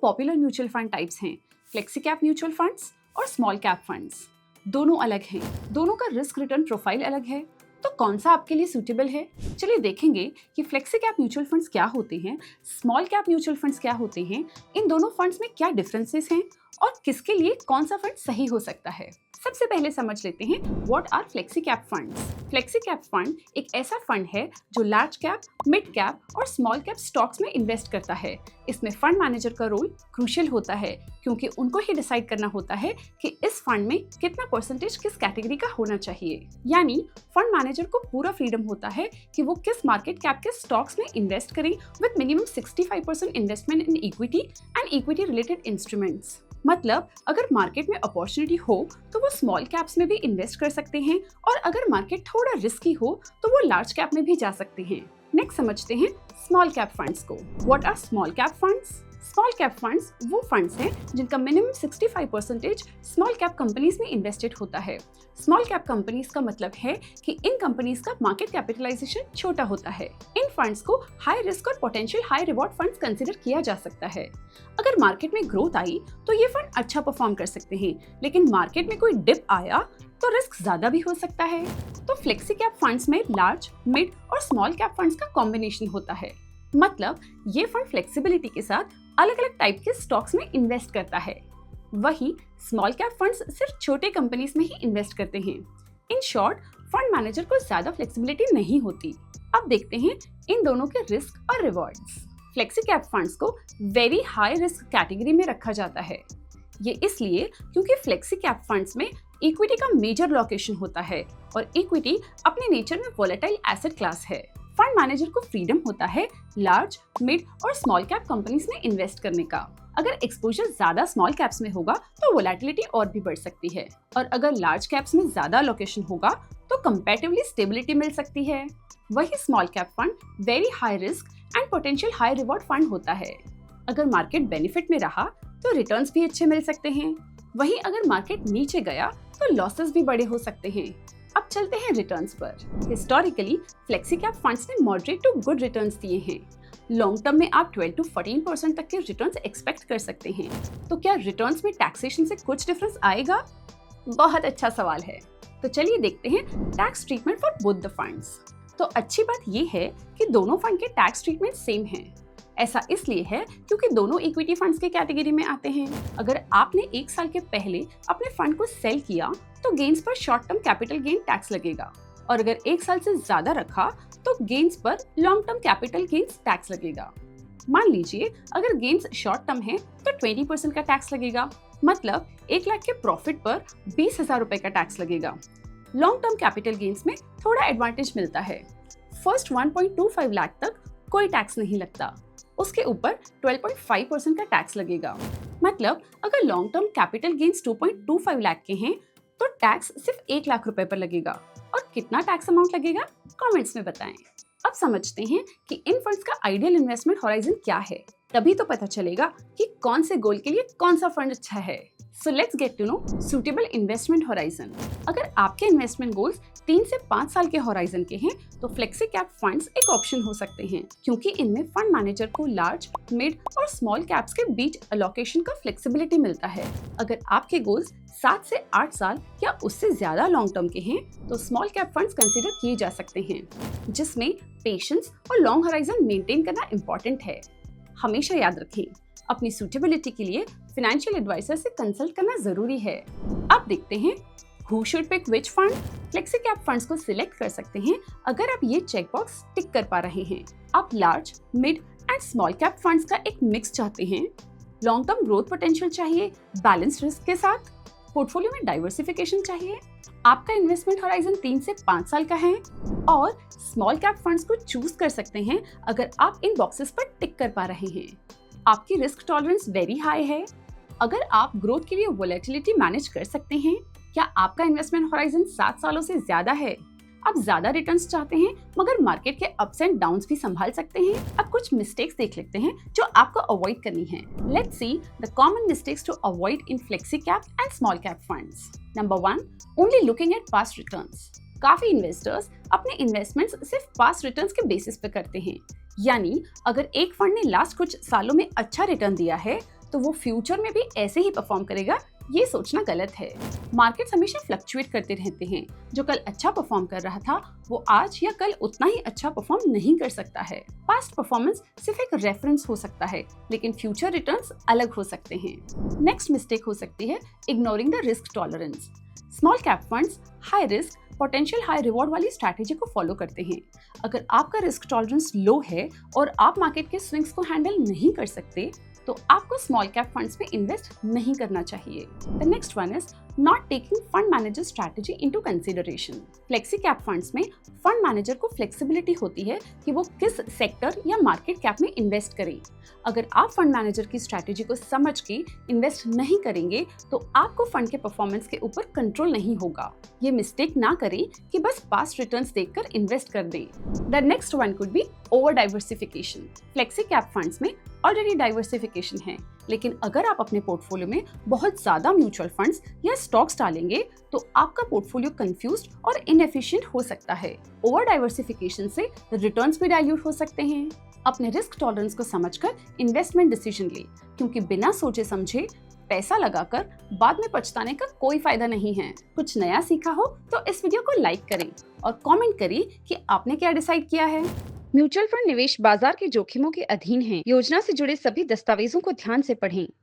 Popular mutual fund types हैं flexi cap mutual funds और small cap funds. दोनों अलग हैं, दोनों का रिस्क रिटर्न प्रोफाइल अलग है, तो कौन सा आपके लिए सूटेबल है? चलिए देखेंगे कि फ्लेक्सी कैप म्यूचुअल फंड्स क्या होते हैं, स्मॉल कैप म्यूचुअल फंड्स क्या होते हैं, इन दोनों फंड्स में क्या डिफरेंसेस हैं और किसके लिए कौन सा फंड सही हो सकता है। सबसे पहले समझ लेते हैं what are flexi cap funds. Flexi cap fund एक ऐसा फंड है जो लार्ज कैप, मिड कैप और स्मॉल कैप स्टॉक्स में इन्वेस्ट करता है। इसमें फंड मैनेजर का रोल क्रूशियल होता है क्योंकि उनको ही डिसाइड करना होता है कि इस फंड में कितना परसेंटेज किस कैटेगरी का होना चाहिए। यानी फंड मैनेजर को पूरा फ्रीडम होता है कि वो किस मार्केट कैप के स्टॉक्स में इन्वेस्ट करें with minimum 65% investment in equity and equity related instruments. मतलब अगर मार्केट में अपॉर्चुनिटी हो तो वो स्मॉल कैप्स में भी इन्वेस्ट कर सकते हैं और अगर मार्केट थोड़ा रिस्की हो तो वो लार्ज कैप में भी जा सकते हैं। नेक्स्ट समझते हैं स्मॉल कैप फंड्स को। What are small cap funds? Small cap funds वो फंड्स हैं जिनका मिनिमम 65% स्मॉल कैप कंपनीज में इन्वेस्टेड होता है। स्मॉल कैप कंपनीज का मतलब है कि इन कंपनीज का मार्केट कैपिटलाइजेशन छोटा होता है। इन फंड्स को हाई रिस्क और potential high reward funds consider किया जा सकता है। अगर मार्केट में ग्रोथ आई तो ये फंड अच्छा परफॉर्म कर सकते हैं, लेकिन मार्केट में कोई डिप आया तो रिस्क ज्यादा भी हो सकता है। तो फ्लेक्सी कैप फंड्स में लार्ज, मिड और स्मॉल कैप फंड्स का कॉम्बिनेशन होता है। मतलब ये फंड फ्लेक्सिबिलिटी के साथ अलग अलग टाइप के स्टॉक्स में इन्वेस्ट करता है। वही स्मॉल कैप फंड्स सिर्फ छोटे कंपनीज में ही इन्वेस्ट करते हैं। इन शॉर्ट फंड मैनेजर को ज्यादा फ्लेक्सिबिलिटी नहीं होती। अब देखते हैं इन दोनों के रिस्क और रिवॉर्ड्स। फ्लेक्सी कैप फंड्स को वेरी हाई रिस्क कैटेगरी में रखा जाता है। ये इसलिए क्योंकि फ्लेक्सी कैप फंड्स में इक्विटी का मेजर लोकेशन होता है और इक्विटी अपने नेचर में वोलेटाइल एसेट क्लास है। फंड मैनेजर को फ्रीडम होता है लार्ज, मिड और स्मॉल कैप कंपनीज में इन्वेस्ट करने का। अगर एक्सपोजर ज्यादा स्मॉल कैप्स में होगा तो वोलेटिलिटी और भी बढ़ सकती है और अगर लार्ज कैप्स में ज्यादा लोकेशन होगा तो कंपैरेटिवली स्टेबिलिटी मिल सकती है। वही small cap fund very high risk and potential high reward fund होता है। अगर मार्केट बेनिफिट में रहा तो रिटर्न्स भी अच्छे मिल सकते हैं, वहीं अगर मार्केट नीचे गया तो लॉसेस भी बड़े हो सकते हैं। अब चलते हैं रिटर्न्स पर। हिस्टोरिकली फ्लेक्सी कैप फंड्स ने मॉडरेट टू गुड रिटर्न्स दिए हैं। लॉन्ग टर्म में आप 12 to 14% तक के रिटर्न्स एक्सपेक्ट कर सकते हैं। तो क्या रिटर्न्स में टैक्सेशन से कुछ डिफरेंस आएगा? बहुत अच्छा सवाल है। तो चलिए देखते हैं tax treatment for both the funds. तो अच्छी बात ये है कि दोनों फंड के टैक्स ट्रीटमेंट सेम हैं। ऐसा इसलिए है क्योंकि दोनों इक्विटी फंड्स के कैटेगरी में आते हैं। अगर आपने 1 साल के पहले अपने फंड को सेल किया तो गेन्स पर short term capital gain tax लगेगा और अगर 1 साल से ज्यादा रखा तो गेन्स पर long term capital gains tax लगेगा। मान लीजिए अगर गेन्स शॉर्ट टर्म है तो 20% का टैक्स लगेगा। मतलब 1 लाख के प्रॉफिट पर 20,000 रुपए का टैक्स लगेगा। लॉन्ग टर्म कैपिटल गेन्स में थोड़ा एडवांटेज मिलता है। फर्स्ट 1.25 लाख तक कोई टैक्स नहीं लगता, उसके ऊपर 12.5% का टैक्स लगेगा। मतलब अगर long term capital gains 2.25 lakh के हैं तो टैक्स सिर्फ 1 लाख रुपए पर लगेगा। और कितना टैक्स अमाउंट लगेगा कमेंट्स में बताएं। अब समझते हैं कि इन फंड्स का आइडियल इन्वेस्टमेंट होराइजन क्या है, तभी तो पता चलेगा कि कौन से गोल के लिए कौन सा फंड अच्छा है। So let's get to know suitable investment horizon. अगर आपके इन्वेस्टमेंट गोल्स 3 से 5 साल के होराइजन के हैं तो फ्लेक्सी कैप फंड्स एक ऑप्शन हो सकते हैं क्योंकि इनमें फंड मैनेजर को लार्ज, मिड और स्मॉल कैप्स के बीच अलोकेशन का फ्लेक्सिबिलिटी मिलता है। अगर आपके गोल्स 7 से 8 साल या उससे ज्यादा लॉन्ग टर्म के हैं तो स्मॉल कैप फंड्स कंसीडर किए जा सकते हैं, जिसमें पेशेंस और लॉन्ग होराइजन मेंटेन करना इम्पोर्टेंट है। हमेशा याद रखें अपनी सूटेबिलिटी के लिए फाइनेंशियल एडवाइजर से कंसल्ट करना जरूरी है। अब देखते हैं who should pick which fund. Flexi cap funds को सिलेक्ट कर सकते हैं अगर आप ये चेक बॉक्स टिक कर पा रहे हैं। आप large, mid and small cap funds का एक मिक्स चाहते हैं, लॉन्ग टर्म ग्रोथ पोटेंशियल चाहिए बैलेंस रिस्क के साथ, पोर्टफोलियो में डाइवर्सिफिकेशन चाहिए, आपका इन्वेस्टमेंट होराइजन 3 से 5 साल का है और स्मॉल कैप फंड्स को चूज कर सकते हैं अगर आप इन बॉक्सेस पर टिक कर पा रहे हैं। आपकी रिस्क टॉलरेंस वेरी हाई है, अगर आप ग्रोथ के लिए वोलेटिलिटी मैनेज कर सकते हैं, क्या आपका इन्वेस्टमेंट होराइजन 7 सालों से ज्यादा है, आप ज्यादा रिटर्न्स चाहते हैं मगर मार्केट के अप्स एंड डाउन्स भी संभाल सकते हैं। अब कुछ मिस्टेक्स देख लेते हैं जो आपको अवॉइड करनी है। Let's see the common mistakes to avoid in flexi cap and small cap funds. Number 1, only looking at past returns. काफी इन्वेस्टर्स अपने इन्वेस्टमेंट्स सिर्फ पास्ट रिटर्न्स के बेसिस पे करते हैं। यानी अगर एक फंड ने लास्ट कुछ सालों में अच्छा रिटर्न दिया है तो वो फ्यूचर में भी ऐसे ही परफॉर्म करेगा, ये सोचना गलत है। मार्केट्स हमेशा फ्लक्चुएट करते रहते हैं। जो कल अच्छा परफॉर्म कर रहा था वो आज या कल उतना ही अच्छा परफॉर्म नहीं कर सकता है। पास्ट परफॉर्मेंस सिर्फ एक रेफरेंस हो सकता है, लेकिन फ्यूचर रिटर्न्स अलग हो सकते हैं। नेक्स्ट मिस्टेक हो सकती है ignoring the risk tolerance. Small cap funds high risk potential high reward वाली स्ट्रैटेजी को फॉलो करते हैं। अगर आपका रिस्क टॉलरेंस लो है और आप मार्केट के स्विंग्स को हैंडल नहीं कर सकते, तो आपको स्मॉल कैप फंड्स में इन्वेस्ट नहीं करना चाहिए। The next one is not taking fund manager strategy into consideration. Flexi cap funds में फंड मैनेजर को फ्लेक्सिबिलिटी होती है कि वो किस सेक्टर या मार्केट कैप में इन्वेस्ट करें। अगर आप फंड मैनेजर की स्ट्रैटेजी को समझ के इन्वेस्ट नहीं करेंगे तो आपको फंड के परफॉर्मेंस के ऊपर कंट्रोल नहीं होगा। ये मिस्टेक ना करें कि बस पास्ट रिटर्न्स देखकर इन्वेस्ट कर दें। The next one could be over diversification. Flexi cap funds में ऑलरेडी डाइवर्सिफिकेशन है, लेकिन अगर आप अपने पोर्टफोलियो में बहुत ज्यादा म्यूचुअल फंड्स या स्टॉक्स डालेंगे तो आपका पोर्टफोलियो कंफ्यूज्ड और इनएफिशिएंट हो सकता है। ओवर डाइवर्सिफिकेशन से रिटर्न्स भी डाइल्यूट हो सकते हैं। अपने रिस्क टॉलरेंस को समझकर इन्वेस्टमेंट डिसीजन ले, क्योंकि बिना सोचे समझे पैसा लगाकर बाद में पछताने का कोई फायदा नहीं है। कुछ नया सीखा हो तो इस वीडियो को लाइक करें और कमेंट करें कि आपने क्या डिसाइड किया है। म्यूचुअल फंड निवेश बाजार के जोखिमों के अधीन है। योजना से जुड़े सभी दस्तावेजों को ध्यान से पढ़ें।